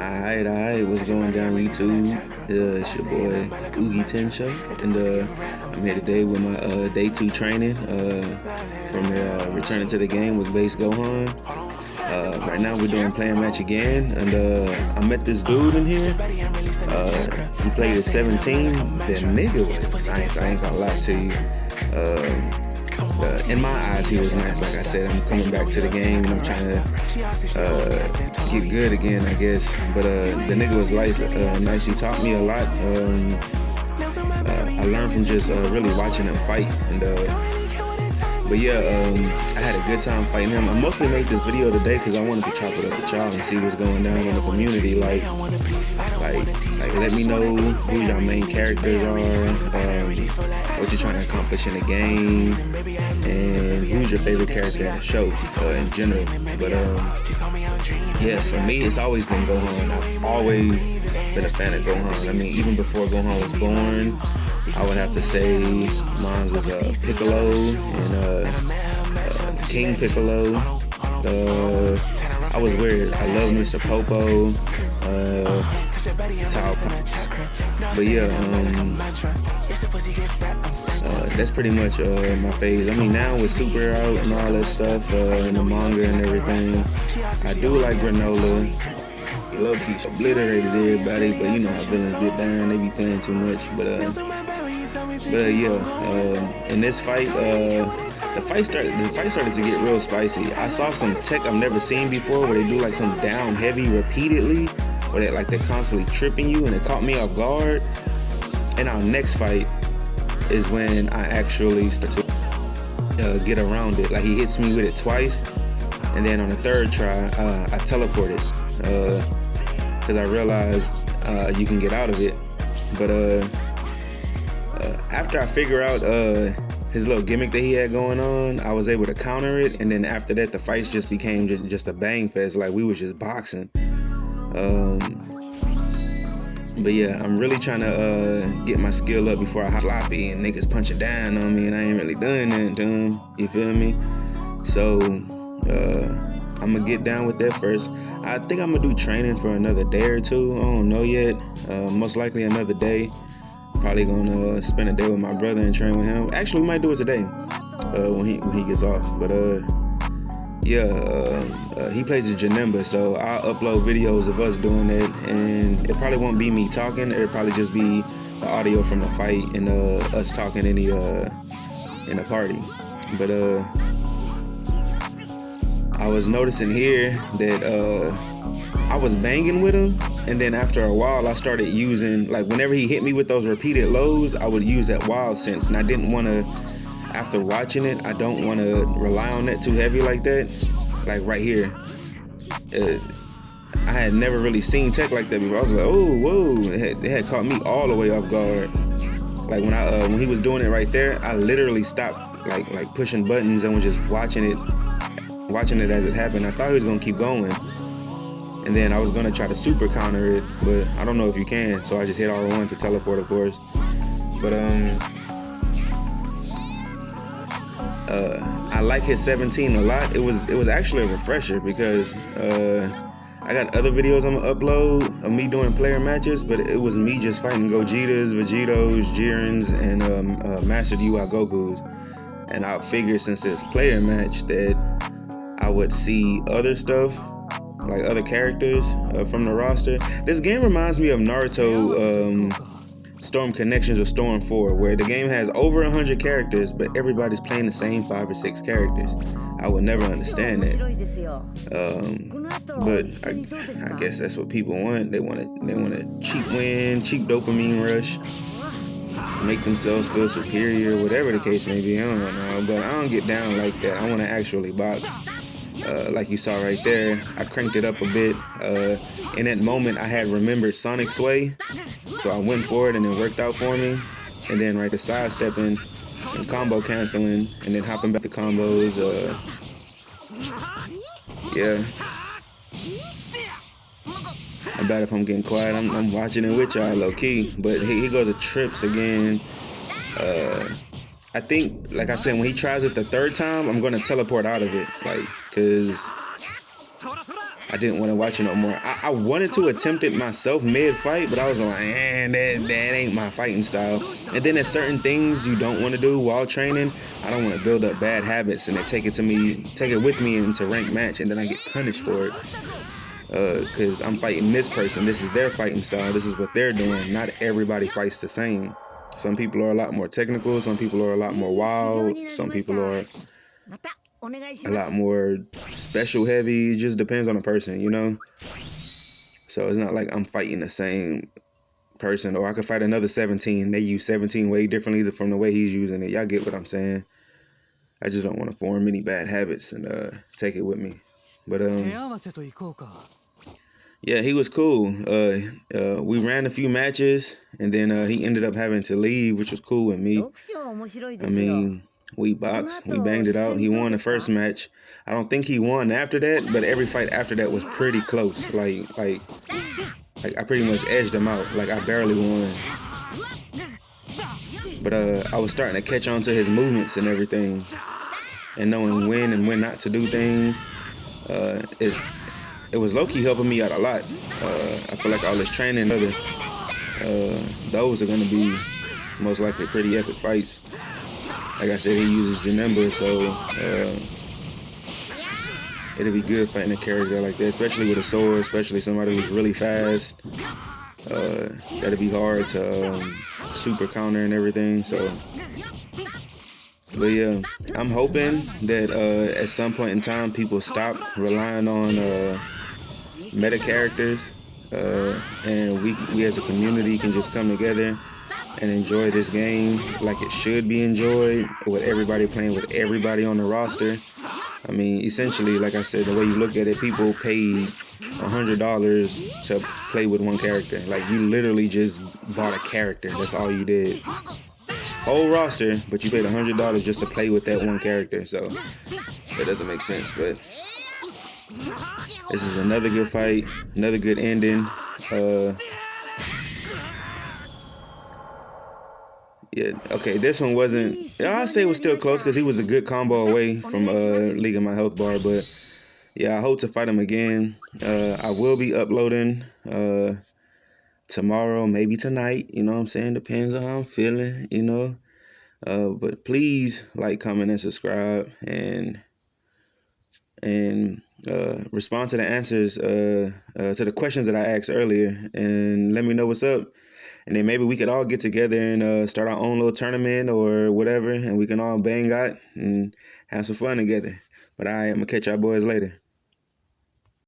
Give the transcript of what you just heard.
Alright, what's going down YouTube? It's your boy Oogie 10 Show, and I'm here today with my day 2 training from returning to the game with Base Gohan. Right now we're doing playing match again, and I met this dude in here. He played at 17. The nigga was nice. I ain't gonna lie to you. In my eyes, he was nice. Like I said, I'm coming back to the game and I'm trying to get good again, I guess. But the nigga was nice. He taught me a lot. I learned from just really watching him fight. But yeah, I had a good time fighting him. I mostly made this video today because I wanted to chop it up with y'all and see what's going down in the community. Like let me know who your main characters are, what you're trying to accomplish in the game, and who's your favorite character in the show in general. But yeah, for me, it's always been Gohan. I've always been a fan of Gohan. I mean, even before Gohan was born, I would have to say mine was Piccolo and King Piccolo. I was weird. I love Mr. Popo, Tao. But yeah, that's pretty much my phase. I mean, now with Super out and all that stuff, and the manga and everything, I do like Granola. Low-key obliterated everybody, but you know how villains get down, they be playing too much. But yeah, in this fight, the fight started to get real spicy. I saw some tech I've never seen before where they do like some down heavy repeatedly, where they're constantly tripping you, and it caught me off guard. And our next fight is when I actually start to get around it. Like, he hits me with it twice, and then on the third try, I teleported. Because I realized you can get out of it. But after I figure out his little gimmick that he had going on, I was able to counter it, and then after that the fights just became just a bang fest, like we was just boxing. But yeah, I'm really trying to get my skill up before I hop sloppy and niggas punching down on me, and I ain't really doing nothing to them, you feel me? So I'm gonna get down with that first. I think I'm gonna do training for another day or two. I don't know yet. Most likely another day. Probably gonna spend a day with my brother and train with him. Actually, we might do it today when he gets off. But yeah, he plays the Janemba, so I'll upload videos of us doing it, and it probably won't be me talking. It'll probably just be the audio from the fight and us talking in the party. But I was noticing here that I was banging with him, and then after a while I started using, like, whenever he hit me with those repeated lows, I would use that wild sense, and I didn't want to, after watching it, I don't want to rely on that too heavy like that. Like right here, I had never really seen tech like that before. I was like, oh, whoa, it had caught me all the way off guard. Like when he was doing it right there, I literally stopped like pushing buttons and was just watching it as it happened. I thought he was gonna keep going, and then I was gonna try to super counter it, but I don't know if you can, so I just hit R1 to teleport, of course. But I like his 17 a lot. It was actually a refresher because I got other videos I'm gonna upload of me doing player matches, but it was me just fighting Gogetas, Vegetos, Jirens, and Mastered UI Gokus. And I figured, since it's player match, that I would see other stuff, like other characters from the roster. This game reminds me of Naruto Storm Connections or Storm 4, where the game has over 100 characters, but everybody's playing the same 5 or 6 characters. I would never understand that. But I guess that's what people want. They want a cheap win, cheap dopamine rush, make themselves feel superior, whatever the case may be. I don't know, but I don't get down like that. I want to actually box. Like you saw right there, I cranked it up a bit. In that moment, I had remembered Sonic Sway, so I went for it, and it worked out for me. And then right to sidestepping and combo canceling, and then hopping back to combos. Yeah. I'm bad if I'm getting quiet. I'm watching it with y'all low key, but he goes to trips again. I think, like I said, when he tries it the third time, I'm gonna teleport out of it, like, cause I didn't want to watch it no more. I wanted to attempt it myself mid-fight, but I was like, that ain't my fighting style. And then there's certain things you don't want to do while training. I don't want to build up bad habits and then take it with me into ranked match, and then I get punished for it. Because I'm fighting this person. This is their fighting style. This is what they're doing. Not everybody fights the same. Some people are a lot more technical. Some people are a lot more wild. Some people are a lot more special heavy. It just depends on the person, you know? So it's not like I'm fighting the same person, or I could fight another 17. They use 17 way differently from the way he's using it. Y'all get what I'm saying? I just don't want to form any bad habits and take it with me. But yeah, he was cool. We ran a few matches, and then he ended up having to leave, which was cool with me. I mean, we boxed, we banged it out. He won the first match. I don't think he won after that, but every fight after that was pretty close. Like I pretty much edged him out. Like I barely won. But I was starting to catch on to his movements and everything, and knowing when and when not to do things. It was low-key helping me out a lot. I feel like all this training, those are gonna be most likely pretty epic fights. Like I said, he uses Janemba, so it'll be good fighting a character like that, especially with a sword, especially somebody who's really fast. That'll be hard to super counter and everything. So, but yeah, I'm hoping that at some point in time people stop relying on meta characters, and we as a community can just come together and enjoy this game like it should be enjoyed, with everybody playing with everybody on the roster. I mean, essentially, like I said, the way you look at it, people paid $100 to play with one character. Like, you literally just bought a character. That's all you did. Whole roster, but you paid $100 just to play with that one character. So that doesn't make sense. But this is another good fight, another good ending. Yeah, okay, this one wasn't, I'd say it was still close because he was a good combo away from leaking my health bar. But yeah, I hope to fight him again. I will be uploading tomorrow, maybe tonight, you know what I'm saying? Depends on how I'm feeling, you know. But please like, comment, and subscribe, and respond to the answers to the questions that I asked earlier, and let me know what's up. And then maybe we could all get together and start our own little tournament or whatever, and we can all bang out and have some fun together. But I'm gonna catch y'all boys later.